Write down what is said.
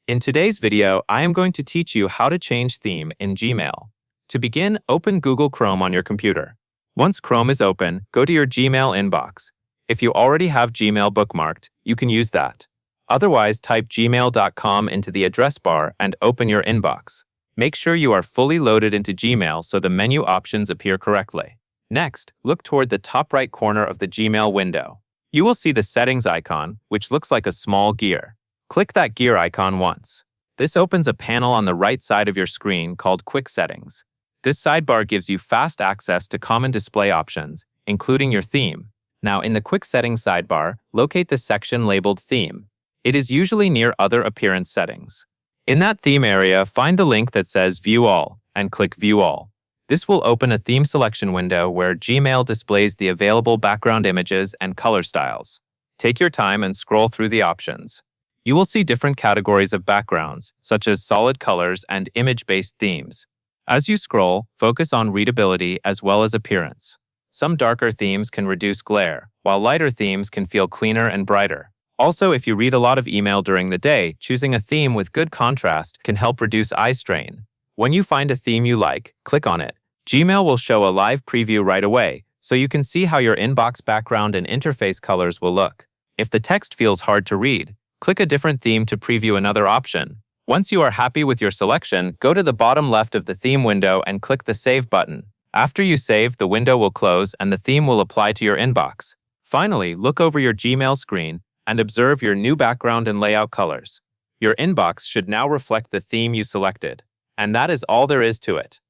In today's video, I am going to teach you how to change theme in Gmail. To begin, open Google Chrome on your computer. Once Chrome is open, go to your Gmail inbox. If you already have Gmail bookmarked, you can use that. Otherwise, type gmail.com into the address bar and open your inbox. Make sure you are fully loaded into Gmail so the menu options appear correctly. Next, look toward the top right corner of the Gmail window. You will see the settings icon, which looks like a small gear. Click that gear icon once. This opens a panel on the right side of your screen called Quick Settings. This sidebar gives you fast access to common display options, including your theme. Now, in the Quick Settings sidebar, locate the section labeled Theme. It is usually near Other Appearance Settings. In that theme area, find the link that says View All and click View All. This will open a theme selection window where Gmail displays the available background images and color styles. Take your time and scroll through the options. You will see different categories of backgrounds, such as solid colors and image-based themes. As you scroll, focus on readability as well as appearance. Some darker themes can reduce glare, while lighter themes can feel cleaner and brighter. Also, if you read a lot of email during the day, choosing a theme with good contrast can help reduce eye strain. When you find a theme you like, click on it. Gmail will show a live preview right away, so you can see how your inbox background and interface colors will look. If the text feels hard to read, click a different theme to preview another option. Once you are happy with your selection, go to the bottom left of the theme window and click the Save button. After you save, the window will close and the theme will apply to your inbox. Finally, look over your Gmail screen and observe your new background and layout colors. Your inbox should now reflect the theme you selected. And that is all there is to it.